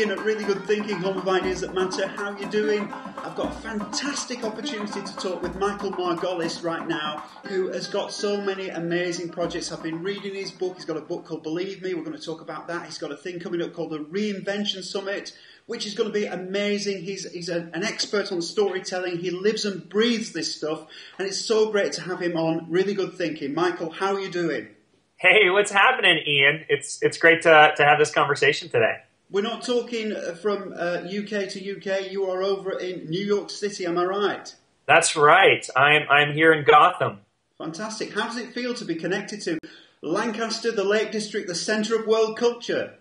Ian at Really Good Thinking, Home of Ideas That Matter. How are you doing? I've got a fantastic opportunity to talk with Michael Margolis right now, who has got so many amazing projects. I've been reading his book. He's got a book called Believe Me. We're going to talk about that. He's got a thing coming up called the Reinvention Summit, which is going to be amazing. He's an expert on storytelling. He lives and breathes this stuff, and it's so great to have him on Really Good Thinking. Michael, how are you doing? Hey, what's happening, Ian? It's great to have this conversation today. We're not talking from UK to UK. You are over in New York City, am I right? That's right. I'm here in Gotham. Fantastic. How does it feel to be connected to Lancaster, the Lake District, the centre of world culture?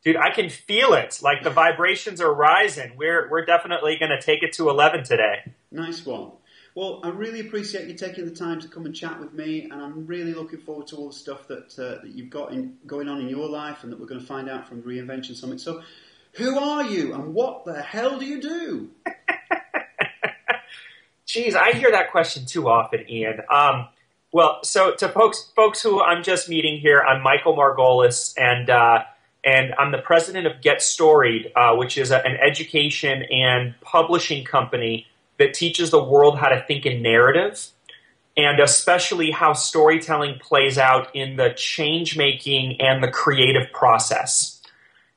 Dude, I can feel it. Like the vibrations are rising. We're definitely going to take it to 11 today. Nice one. Well, I really appreciate you taking the time to come and chat with me, and I'm really looking forward to all the stuff that you've got going on in your life and that we're going to find out from the Reinvention Summit. So, who are you and what the hell do you do? Geez, I hear that question too often, Ian. Well, so to folks who I'm just meeting here, I'm Michael Margolis, and I'm the president of Get Storied, which is an education and publishing company that teaches the world how to think in narrative, and especially how storytelling plays out in the change-making and the creative process.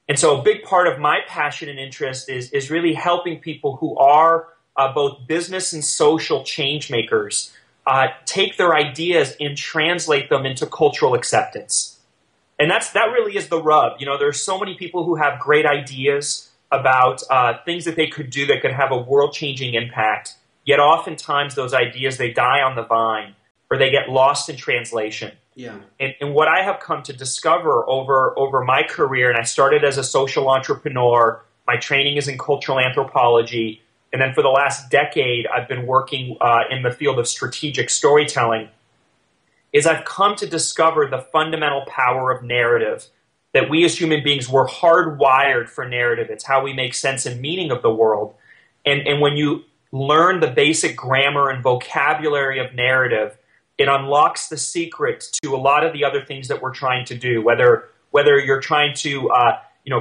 And so a big part of my passion and interest is really helping people who are both business and social change makers take their ideas and translate them into cultural acceptance. And that really is the rub. You know, there's so many people who have great ideas about things that they could do that could have a world-changing impact. Yet oftentimes those ideas, they die on the vine or they get lost in translation. Yeah. And what I have come to discover over my career, and I started as a social entrepreneur, my training is in cultural anthropology, and then for the last decade I've been working in the field of strategic storytelling, is I've come to discover the fundamental power of narrative. That we as human beings, we're hardwired for narrative. It's how we make sense and meaning of the world. And when you learn the basic grammar and vocabulary of narrative, it unlocks the secret to a lot of the other things that we're trying to do, whether you're trying to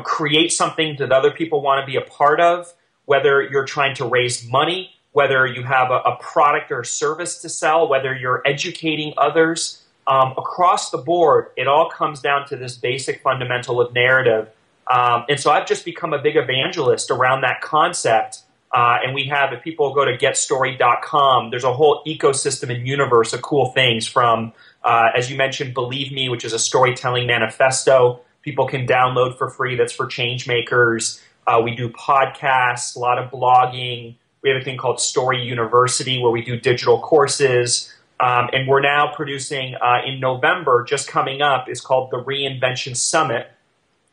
create something that other people want to be a part of, whether you're trying to raise money, whether you have a product or service to sell, whether you're educating others. Across the board, it all comes down to this basic fundamental of narrative. And so I've just become a big evangelist around that concept. And we have, if people go to getstoried.com, there's a whole ecosystem and universe of cool things from, as you mentioned, Believe Me, which is a storytelling manifesto people can download for free. That's for change makers. We do podcasts, a lot of blogging. We have a thing called Story University where we do digital courses. And we're now producing in November, just coming up, is called the Reinvention Summit,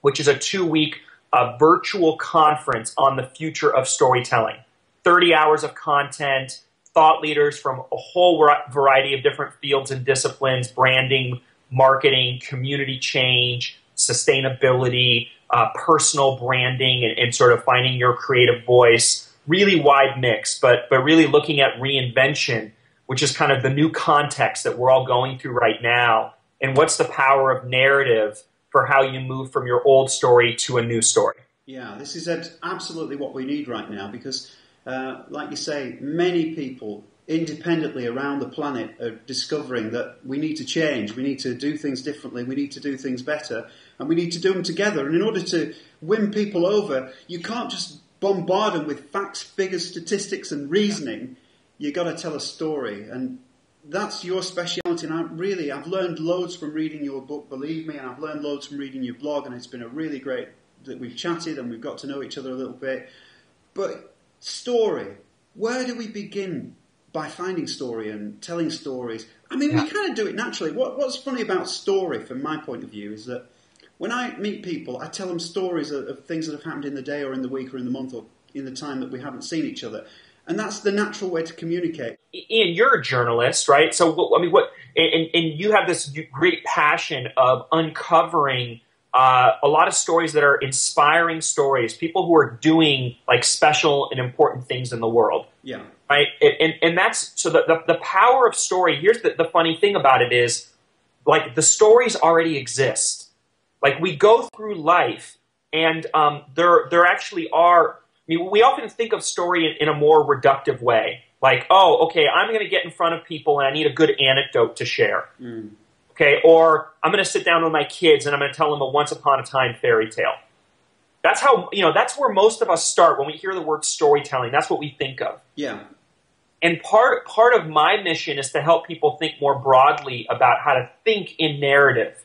which is a 2-week virtual conference on the future of storytelling. 30 hours of content, thought leaders from a whole variety of different fields and disciplines, branding, marketing, community change, sustainability, personal branding, and sort of finding your creative voice. Really wide mix, but really looking at reinvention, which is kind of the new context that we're all going through right now. And what's the power of narrative for how you move from your old story to a new story? Yeah, this is absolutely what we need right now because, like you say, many people independently around the planet are discovering that we need to change, we need to do things differently, we need to do things better, and we need to do them together. And in order to win people over, you can't just bombard them with facts, figures, statistics, and reasoning. You got to tell a story, and that's your speciality. And I've learned loads from reading your book, Believe Me, and I've learned loads from reading your blog, and it's been a really great that we've chatted and we've got to know each other a little bit. But story, where do we begin by finding story and telling stories? I mean, we kind of do it naturally. What's funny about story, from my point of view, is that when I meet people, I tell them stories of things that have happened in the day or in the week or in the month or in the time that we haven't seen each other. And that's the natural way to communicate. Ian, you're a journalist, right? So, and you have this great passion of uncovering a lot of stories that are inspiring stories, people who are doing like special and important things in the world. Yeah. Right. And that's so the power of story. Here's the funny thing about it is, like, the stories already exist. Like, we go through life And there actually are. I mean, we often think of story in a more reductive way, like, oh, okay, I'm going to get in front of people and I need a good anecdote to share. Mm. Okay, or I'm going to sit down with my kids and I'm going to tell them a once upon a time fairy tale. That's how, that's where most of us start when we hear the word storytelling. That's what we think of. Yeah. And part of my mission is to help people think more broadly about how to think in narrative,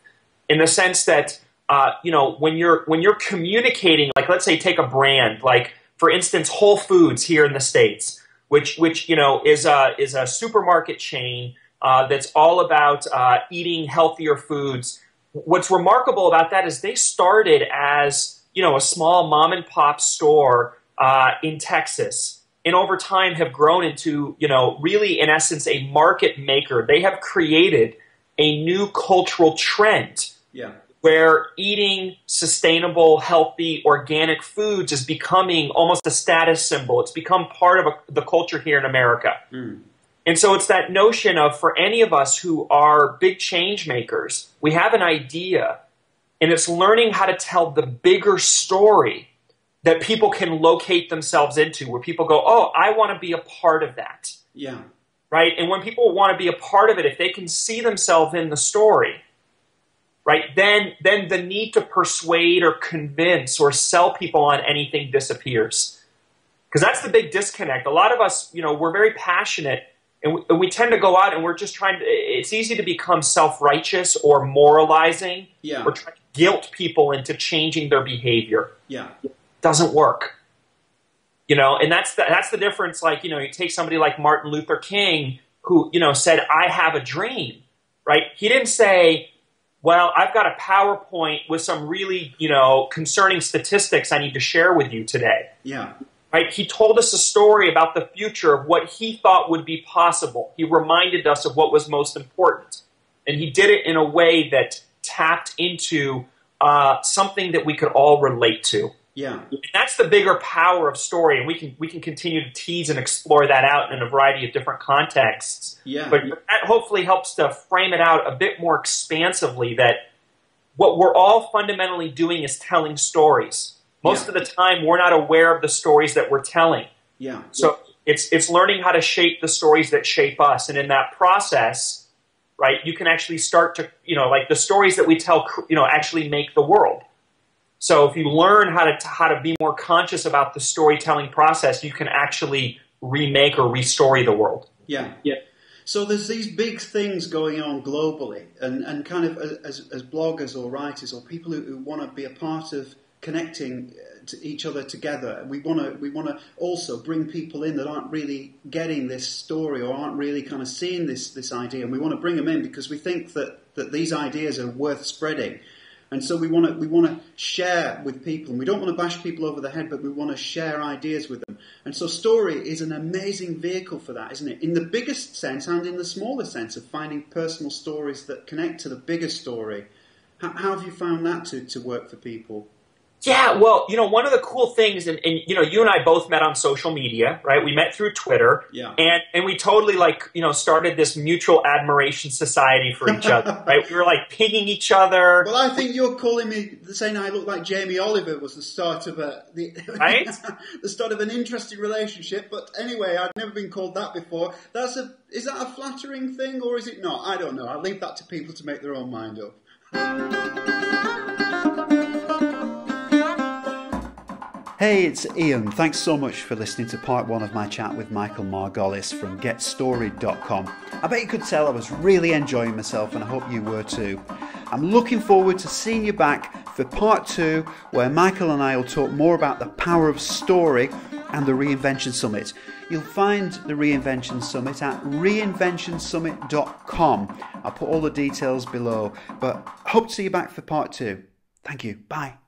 in the sense that when you're communicating, like, let's say take a brand, like, for instance, Whole Foods here in the States, which is a supermarket chain that's all about eating healthier foods. What's remarkable about that is they started as a small mom and pop store in Texas, and over time have grown into really, in essence, a market maker. They have created a new cultural trend. Yeah. Where eating sustainable, healthy, organic foods is becoming almost a status symbol. It's become part of the culture here in America. Mm. And so it's that notion of, for any of us who are big change makers, we have an idea, and it's learning how to tell the bigger story that people can locate themselves into, where people go, oh, I want to be a part of that. Yeah. Right? And when people want to be a part of it, if they can see themselves in the story, right, then the need to persuade or convince or sell people on anything disappears. Because that's the big disconnect. A lot of us, we're very passionate, and we tend to go out and we're just trying to, it's easy to become self-righteous or moralizing. Yeah. Or trying to guilt people into changing their behavior. Yeah. It doesn't work. And that's the difference. Like, you take somebody like Martin Luther King, who, said, I have a dream, right? He didn't say, well, I've got a PowerPoint with some really, concerning statistics I need to share with you today. Yeah. Right? He told us a story about the future of what he thought would be possible. He reminded us of what was most important. And he did it in a way that tapped into something that we could all relate to. Yeah. And that's the bigger power of story, and we can continue to tease and explore that out in a variety of different contexts. Yeah. But that hopefully helps to frame it out a bit more expansively, that what we're all fundamentally doing is telling stories. Most of the time, we're not aware of the stories that we're telling. Yeah. So it's learning how to shape the stories that shape us, and in that process, right, you can actually start to, like the stories that we tell, actually make the world. So if you learn how to be more conscious about the storytelling process, you can actually remake or restory the world. Yeah. Yeah. So there's these big things going on globally, and kind of as bloggers or writers or people who want to be a part of connecting to each other together, we want to also bring people in that aren't really getting this story or aren't really kind of seeing this idea, and we want to bring them in because we think that these ideas are worth spreading. And so we want to share with people, and we don't want to bash people over the head, but we want to share ideas with them. And so story is an amazing vehicle for that, isn't it? In the biggest sense and in the smaller sense of finding personal stories that connect to the bigger story. How have you found that to work for people? Yeah, well, one of the cool things, and you and I both met on social media, right? We met through Twitter, yeah, and we totally started this mutual admiration society for each other, right? We were like pinging each other. Well, I think you're calling me saying I look like Jamie Oliver was the start of right? the start of an interesting relationship. But anyway, I've never been called that before. Is that a flattering thing or is it not? I don't know. I'll leave that to people to make their own mind up. Hey, it's Ian. Thanks so much for listening to part one of my chat with Michael Margolis from GetStoried.com. I bet you could tell I was really enjoying myself, and I hope you were too. I'm looking forward to seeing you back for part two, where Michael and I will talk more about the power of story and the Reinvention Summit. You'll find the Reinvention Summit at reinventionsummit.com. I'll put all the details below, but hope to see you back for part two. Thank you. Bye.